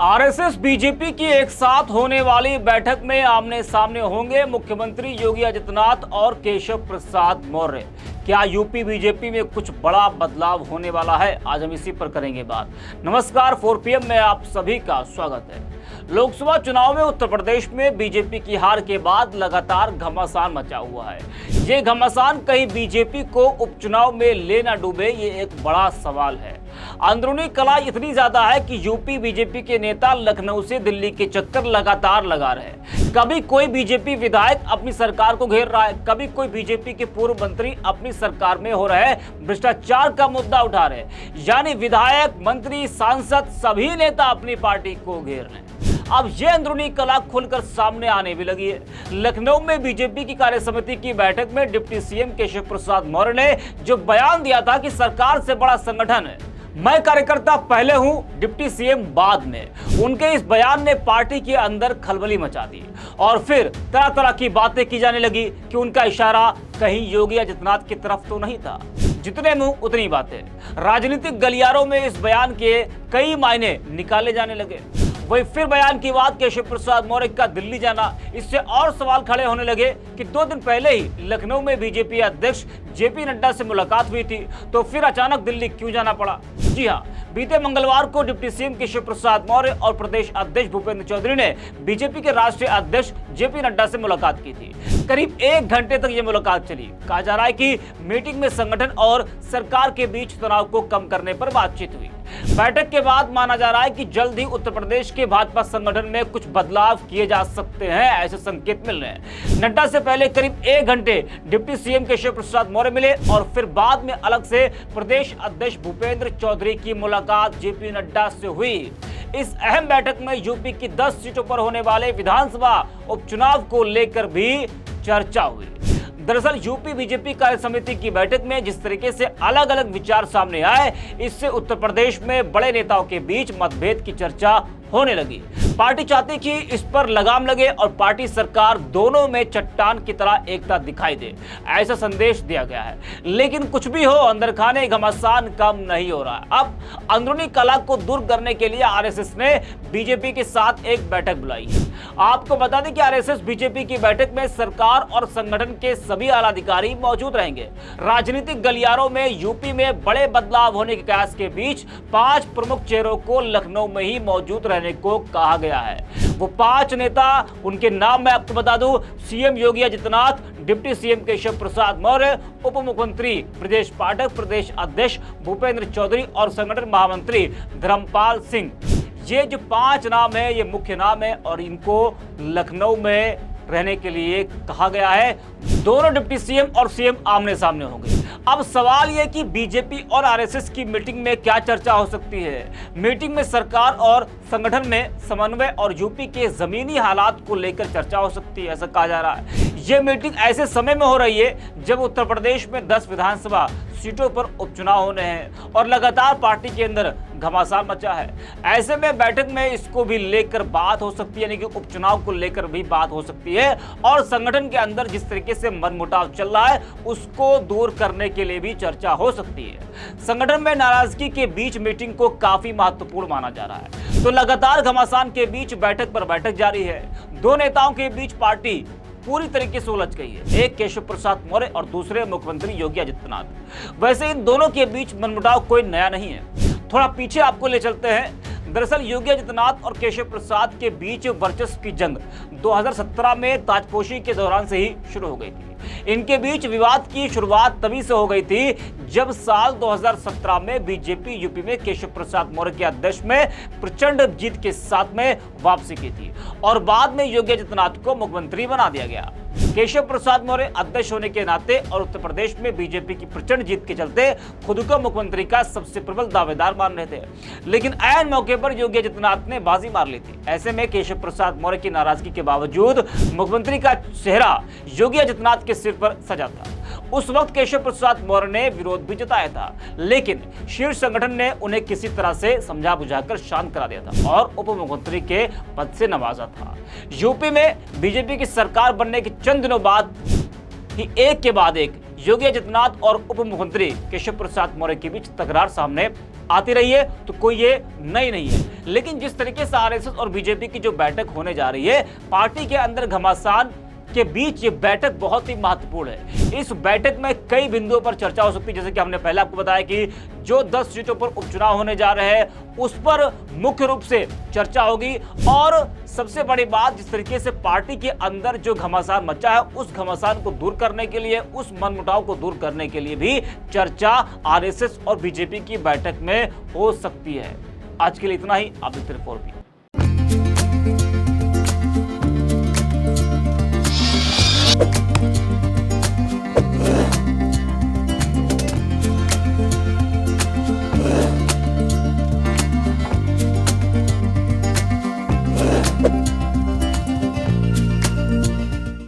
RSS BJP की एक साथ होने वाली बैठक में आमने सामने होंगे मुख्यमंत्री योगी आदित्यनाथ और केशव प्रसाद मौर्य। क्या यूपी बीजेपी में कुछ बड़ा बदलाव होने वाला है? आज हम इसी पर करेंगे बात। नमस्कार, 4 PM में आप सभी का स्वागत है। लोकसभा चुनाव में उत्तर प्रदेश में बीजेपी की हार के बाद लगातार घमासान मचा हुआ है। ये घमासान कहीं बीजेपी को उपचुनाव में ले ना डूबे, ये एक बड़ा सवाल है। अंदरूनी कला इतनी ज्यादा है कि यूपी बीजेपी के नेता लखनऊ से दिल्ली के चक्कर लगातार लगा रहे हैं। कभी कोई बीजेपी विधायक अपनी सरकार को घेर रहा है, कभी कोई बीजेपी के पूर्व मंत्री अपनी सरकार में हो रहे भ्रष्टाचार का मुद्दा उठा रहे हैं। यानी विधायक, मंत्री, सांसद सभी नेता अपनी पार्टी को घेर रहे हैं। अब ये अंदरूनी कला खुलकर सामने आने भी लगी है। लखनऊ में बीजेपी की कार्य समिति की बैठक में डिप्टी सीएम केशव प्रसाद मौर्य ने जो बयान दिया था कि सरकार से बड़ा संगठन है, मैं कार्यकर्ता पहले हूं, डिप्टी सीएम बाद में, उनके इस बयान ने पार्टी के अंदर खलबली मचा दी और फिर तरह तरह की बातें की जाने लगी कि उनका इशारा कहीं योगी आदित्यनाथ की तरफ तो नहीं था। जितने मुंह उतनी बातें। राजनीतिक गलियारों में इस बयान के कई मायने निकाले जाने लगे। वही फिर बयान की बात केशव प्रसाद मौर्य का दिल्ली जाना, इससे और सवाल खड़े होने लगे कि 2 दिन पहले ही लखनऊ में बीजेपी अध्यक्ष जेपी नड्डा से मुलाकात हुई थी, तो फिर अचानक दिल्ली क्यों जाना पड़ा? जी हां, बीते मंगलवार को डिप्टी सीएम केशव प्रसाद मौर्य और प्रदेश अध्यक्ष भूपेंद्र चौधरी ने बीजेपी के राष्ट्रीय अध्यक्ष जेपी नड्डा से मुलाकात की थी। करीब 1 घंटे तक यह मुलाकात चली। कहा जा रहा है कि मीटिंग में संगठन और सरकार के बीच तनाव को कम करने पर बातचीत हुई। बैठक के बाद माना जा रहा है कि जल्द ही उत्तर प्रदेश के भाजपा संगठन में कुछ बदलाव किए जा सकते हैं, ऐसे संकेत मिल रहे हैं। नड्डा से पहले करीब 1 घंटे डिप्टी सीएम केशव प्रसाद मौर्य मिले और फिर बाद में अलग से प्रदेश अध्यक्ष भूपेंद्र चौधरी की मुलाकात जेपी नड्डा से हुई। इस अहम बैठक में यूपी की 10 सीटों पर होने वाले विधानसभा उपचुनाव को लेकर भी चर्चा हुई। दरअसल यूपी बीजेपी कार्य समिति की बैठक में जिस तरीके से अलग अलग विचार सामने आए, इससे उत्तर प्रदेश में बड़े नेताओं के बीच मतभेद की चर्चा होने लगी। पार्टी चाहती कि इस पर लगाम लगे और पार्टी सरकार दोनों में चट्टान की तरह एकता दिखाई दे, ऐसा संदेश दिया गया है। लेकिन कुछ भी हो, अंदर खाने घमासान कम नहीं हो रहा है। अब अंदरूनी कला को दूर करने के लिए आरएसएस ने बीजेपी के साथ एक बैठक बुलाई है। आपको बता दें कि आरएसएस बीजेपी की बैठक में सरकार और संगठन के सभी आला अधिकारी मौजूद रहेंगे। राजनीतिक गलियारों में यूपी में बड़े बदलाव होने के कयास के बीच 5 प्रमुख चेहरों को लखनऊ में ही मौजूद रहने को कहा गया है। वो 5 नेता, उनके नाम मैं आपको बता दूं: CM Yogi Adityanath, deputy CM Keshav Prasad Maurya, उप मुख्यमंत्री ब्रजेश पाठक, प्रदेश अध्यक्ष भूपेंद्र चौधरी और संगठन महामंत्री धर्मपाल सिंह। ये जो 5 नाम है, ये मुख्य नाम है और इनको लखनऊ में रहने के लिए कहा गया है। दोनों डिप्टी सीएम और सीएम आमने सामने होंगे। अब सवाल यह कि बीजेपी और आरएसएस की मीटिंग में क्या चर्चा हो सकती है। मीटिंग में सरकार और संगठन में समन्वय और यूपी के जमीनी हालात को लेकर चर्चा हो सकती है, ऐसा कहा जा रहा है। यह मीटिंग ऐसे समय में हो रही है जब उत्तर प्रदेश में 10 विधानसभा सीटों पर उपचुनाव होने हैं और लगातार पार्टी के अंदर घमासान मचा है। ऐसे में बैठक में इसको भी लेकर बात हो सकती है, यानी कि उपचुनाव को लेकर भी बात हो सकती है और संगठन के अंदर जिस तरीके से मनमुटाव चल रहा है उसको दूर करने के लिए भी चर्चा हो सकती है। संगठन में नाराजगी के बीच मीटिंग को काफी महत्वपूर्ण माना जा रहा है। तो लगातार घमासान के बीच बैठक पर बैठक जारी है। 2 नेताओं के बीच पार्टी पूरी तरीके से उलझ गई है, एक केशव प्रसाद मौर्य और दूसरे मुख्यमंत्री योगी आदित्यनाथ। वैसे इन दोनों के बीच मनमुटाव कोई नया नहीं है। थोड़ा पीछे आपको ले चलते हैं। दरअसल योगी आदित्यनाथ और केशव प्रसाद के बीच वर्चस्व की जंग 2017 में ताजपोशी के दौरान से ही शुरू हो गई थी। इनके बीच विवाद की शुरुआत तभी से हो गई थी जब साल 2017 में बीजेपी यूपी में केशव प्रसाद मौर्य के अध्यक्ष में प्रचंड जीत के साथ में वापसी की थी और बाद में योगी आदित्यनाथ को मुख्यमंत्री बना दिया गया। केशव प्रसाद मौर्य अध्यक्ष होने के नाते और उत्तर प्रदेश में बीजेपी की प्रचंड जीत के चलते खुद को मुख्यमंत्री का सबसे प्रबल दावेदार मान रहे थे, लेकिन ऐन मौके पर योगी आदित्यनाथ ने बाजी मार ली थी। ऐसे में केशव प्रसाद मौर्य की नाराजगी के बावजूद मुख्यमंत्री का चेहरा योगी आदित्यनाथ के सिर पर सजा था। उस वक्त केशव प्रसाद मौर्य ने विरोध भी जताया था, लेकिन शीर्ष संगठन ने उन्हें किसी तरह से समझा बुझाकर शांत करा दिया था और उप मुख्यमंत्री के पद से नवाजा था। यूपी में बीजेपी की सरकार बनने के चंद दिनों बाद ही एक के बाद एक योगी आदित्यनाथ और उप मुख्यमंत्री केशव प्रसाद मौर्य के बीच तकरार सामने आती रही है, तो कोई ये नई नहीं है। लेकिन जिस तरीके से आरएसएस और बीजेपी की जो बैठक होने जा रही है, पार्टी के अंदर घमासान के बीच ये बैठक बहुत ही महत्वपूर्ण है। इस बैठक में कई बिंदुओं पर चर्चा हो सकती है, जैसे कि हमने पहले आपको बताया कि जो 10 सीटों पर उपचुनाव होने जा रहे हैं उस पर मुख्य रूप से चर्चा होगी। और सबसे बड़ी बात, जिस तरीके से पार्टी के अंदर जो घमासान मचा है, उस घमासान को दूर करने के लिए, उस मनमुटाव को दूर करने के लिए भी चर्चा आरएसएस और बीजेपी की बैठक में हो सकती है। आज के लिए इतना ही। आप देखते रहिए 4B।